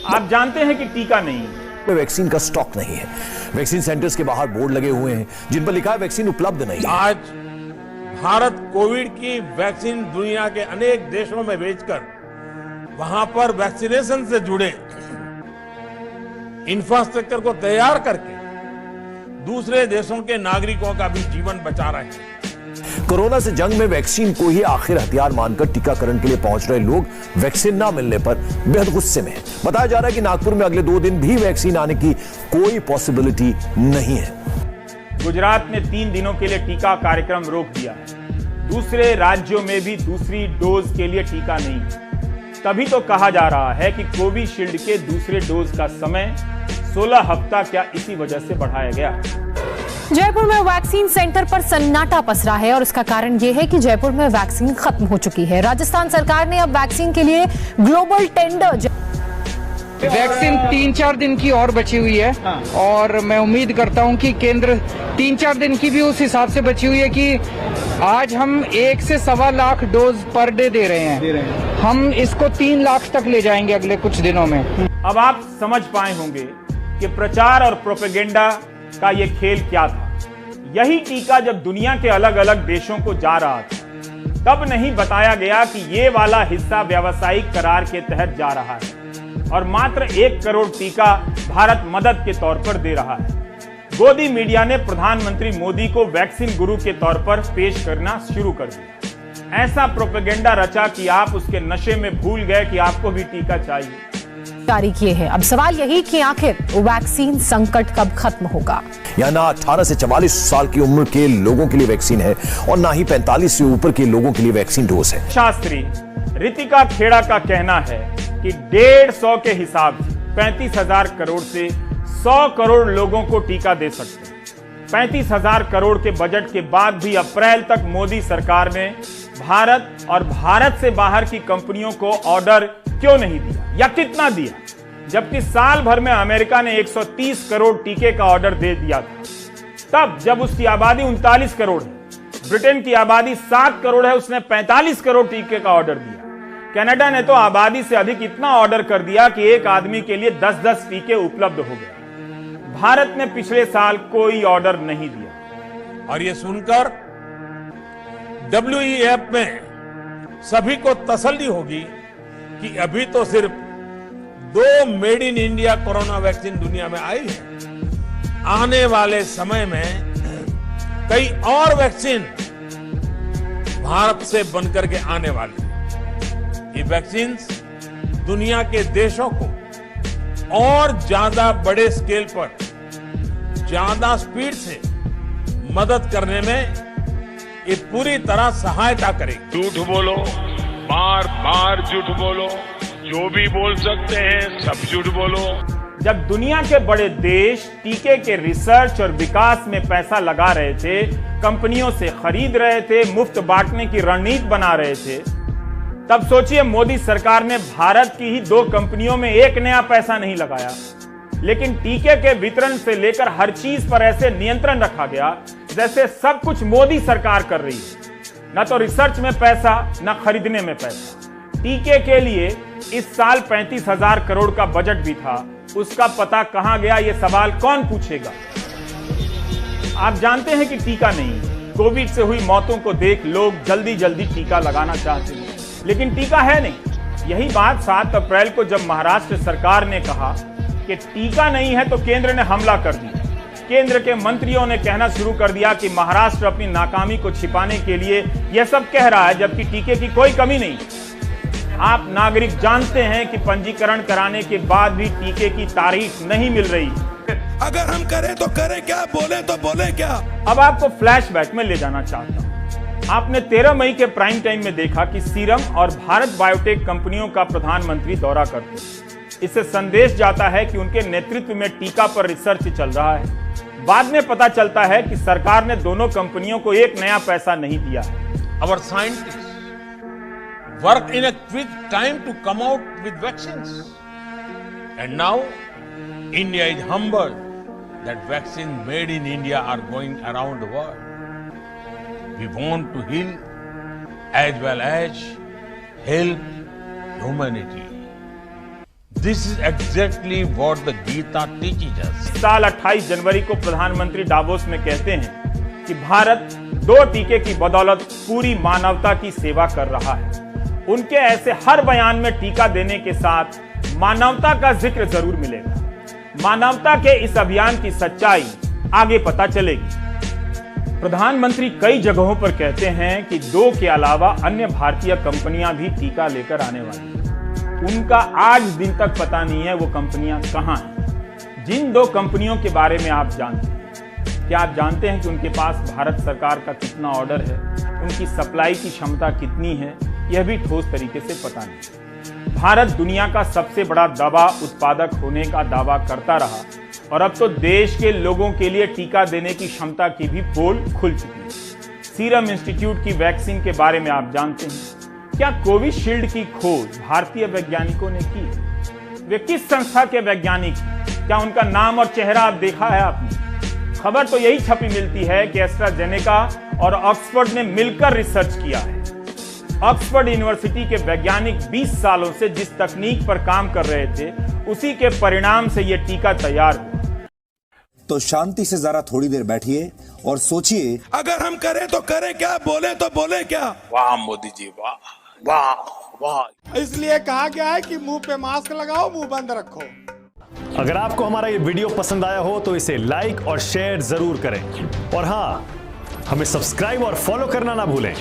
आप जानते हैं कि टीका नहीं, वैक्सीन का स्टॉक नहीं है। वैक्सीन सेंटर्स के बाहर बोर्ड लगे हुए हैं जिन पर लिखा है वैक्सीन उपलब्ध नहीं। आज भारत कोविड की वैक्सीन दुनिया के अनेक देशों में भेजकर वहां पर वैक्सीनेशन से जुड़े इंफ्रास्ट्रक्चर को तैयार करके दूसरे देशों के नागरिकों का भी जीवन बचा रहे हैं। कोरोना से जंग में वैक्सीन को ही आखिर हथियार मानकर टीकाकरण के लिए पहुंच रहे लोग वैक्सीन ना मिलने पर बेहद गुस्से में हैं। बताया जा रहा है कि नागपुर में अगले 2 दिन भी वैक्सीन आने की कोई पॉसिबिलिटी नहीं है। गुजरात ने 3 दिनों के लिए टीका कार्यक्रम रोक दिया। दूसरे राज्यों में भी दूसरी डोज के लिए टीका नहीं है। तभी तो कहा जा रहा है कि कोविशील्ड के दूसरे डोज का समय 16 हफ्ता क्या इसी वजह से बढ़ाया गया। जयपुर में वैक्सीन सेंटर पर सन्नाटा पसरा है और इसका कारण यह है कि जयपुर में वैक्सीन खत्म हो चुकी है। राजस्थान सरकार ने अब वैक्सीन के लिए ग्लोबल टेंडर वैक्सीन 3-4 दिन की और बची हुई है और मैं उम्मीद करता हूं कि केंद्र 3-4 दिन की भी उस हिसाब से बची हुई है कि आज हम 1 से 1.25 lakh dose per day they रहे हैं। हम इसको 3 लाख तक ले जाएंगे अगले कुछ दिनों में। अब आप समझ पाए होंगे कि प्रचार और प्रोपेगेंडा का ये खेल क्या था। यही टीका जब दुनिया के अलग अलग देशों को जा रहा था तब नहीं बताया गया कि ये वाला हिस्सा व्यावसायिक करार के तहत जा रहा है और मात्र 1 करोड़ टीका भारत मदद के तौर पर दे रहा है। गोदी मीडिया ने प्रधानमंत्री मोदी को वैक्सीन गुरु के तौर पर पेश करना शुरू कर दिया। ऐसा प्रोपेगेंडा रचा कि आप उसके नशे में भूल गए कि आपको भी टीका चाहिए। जारी किए हैं। अब सवाल यही कि आखिर वैक्सीन संकट कब खत्म होगा। यहाँ ना 18 से 44 साल की उम्र के लोगों के लिए वैक्सीन है और ना ही 45 से ऊपर के लोगों के लिए वैक्सीन डोज है। शास्त्री रितिका खेड़ा का कहना है कि 150 के हिसाब से 35,000 करोड़ से 100 करोड़ लोगों को टीका दे सकते हैं। 35,000 करोड़ के बजट के बाद भी अप्रैल तक मोदी सरकार ने भारत और भारत से बाहर की कंपनियों को ऑर्डर क्यों नहीं दिया या कितना दिया, जबकि साल भर में अमेरिका ने 130 करोड़ टीके का ऑर्डर दे दिया था। तब जब उसकी आबादी 39 करोड़ है, ब्रिटेन की आबादी 7 करोड़ है, उसने 45 करोड़ टीके का ऑर्डर दिया। कनाडा ने तो आबादी से अधिक इतना ऑर्डर कर दिया कि एक आदमी के लिए 10-10 टीके उपलब्ध हो गए। भारत ने पिछले साल कोई ऑर्डर नहीं दिया। और ये सुनकर WEF में सभी को तसल्ली होगी कि अभी तो सिर्फ 2 made in India corona vaccine दुनिया में आई है। आने वाले समय में कई और वैक्सीन भारत से बनकर के आने वाली है। ये वैक्सीन दुनिया के देशों को और ज्यादा बड़े स्केल पर ज्यादा स्पीड से मदद करने में ये पूरी तरह सहायता करेगी। झूठ बोलो, बार बार झूठ बोलो, जो भी बोल सकते हैं सब झूठ बोलो। जब दुनिया के बड़े देश टीके के रिसर्च और विकास में पैसा लगा रहे थे, कंपनियों से खरीद रहे थे, मुफ्त बांटने की रणनीति बना रहे थे, तब सोचिए मोदी सरकार ने भारत की ही 2 कंपनियों में 1 नया पैसा नहीं लगाया। लेकिन टीके के वितरण से लेकर हर चीज पर ऐसे नियंत्रण रखा गया जैसे सब कुछ मोदी सरकार कर रही है। न तो रिसर्च में पैसा, न खरीदने में पैसा। टीके के लिए इस साल 35,000 करोड़ का बजट भी था, उसका पता कहां गया, ये सवाल कौन पूछेगा। आप जानते हैं कि टीका नहीं, कोविड से हुई मौतों को देख लोग जल्दी जल्दी टीका लगाना चाहते हैं, लेकिन टीका है नहीं। यही बात 7 अप्रैल को जब महाराष्ट्र सरकार ने कहा कि टीका नहीं है तो केंद्र ने हमला कर दिया। केंद्र के मंत्रियों ने कहना शुरू कर दिया कि महाराष्ट्र अपनी नाकामी को छिपाने के लिए यह सब कह रहा है, जबकि टीके की कोई कमी नहीं। आप नागरिक जानते हैं कि पंजीकरण कराने के बाद भी टीके की तारीख नहीं मिल रही। अगर हम करें तो करें क्या, बोले तो बोले क्या। अब आपको फ्लैशबैक में ले जाना चाहता हूं। आपने 13 मई के प्राइम टाइम में देखा कि सीरम और भारत बायोटेक कंपनियों का प्रधानमंत्री दौरा करते हैं। इससे संदेश जाता है कि उनके नेतृत्व में टीका पर रिसर्च चल रहा है। बाद में पता चलता है कि सरकार ने दोनों कंपनियों को 1 नया पैसा नहीं दिया है। Our scientists work in a quick time to come out with vaccines, and now India is humbled that vaccines made in India are going around the world. We want to heal as well as help humanity. This is exactly what the Gita teaches us. साल 28 जनवरी को प्रधानमंत्री Davos में कहते हैं कि भारत 2 टीके की बदौलत पूरी मानवता की सेवा कर रहा है। उनके ऐसे हर बयान में टीका देने के साथ मानवता का जिक्र जरूर मिलेगा। मानवता के इस अभियान की सच्चाई आगे पता चलेगी। प्रधानमंत्री कई जगहों पर कहते हैं कि 2 के अलावा अन्य भारतीय कंपनियां भी टीका लेकर आने वाली हैं। उनका आज दिन तक पता नहीं है वो कंपनियां कहां हैं। जिन 2 कंपनियों के बारे में आप जानते हैं, क्या आप जानते हैं कि उनके पास भारत सरकार का कितना ऑर्डर है, उनकी सप्लाई की क्षमता कितनी है? यह भी ठोस तरीके से पता नहीं। भारत दुनिया का सबसे बड़ा दवा उत्पादक होने का दावा करता रहा और अब तो देश के लोगों के लिए टीका देने की क्षमता की भी पोल खुल चुकी है। सीरम इंस्टीट्यूट की वैक्सीन के बारे में आप जानते हैं। क्या कोविशील्ड की खोज भारतीय वैज्ञानिकों ने की? वे किस संस्था के वैज्ञानिक? क्या उनका नाम और चेहरा आप देखा है आपने? खबर तो यही छपी मिलती है कि एस्ट्राजेनेका और ऑक्सफोर्ड ने मिलकर रिसर्च किया है। ऑक्सफोर्ड यूनिवर्सिटी के वैज्ञानिक 20 सालों से जिस तकनीक पर काम कर रहे थे, उसी के परिणाम से यह टीका तैयार हुआ। तो शांति से जरा थोड़ी देर बैठिए और सोचिए, अगर हम करें तो करें क्या, बोले तो बोले क्या। वाह मोदी जी, वाह वाह वाह। इसलिए कहा गया है कि मुंह पे मास्क लगाओ, मुंह बंद रखो। अगर आपको हमारा ये वीडियो पसंद आया हो तो इसे लाइक और शेयर जरूर करें और हाँ, हमें सब्सक्राइब और फॉलो करना ना भूलें।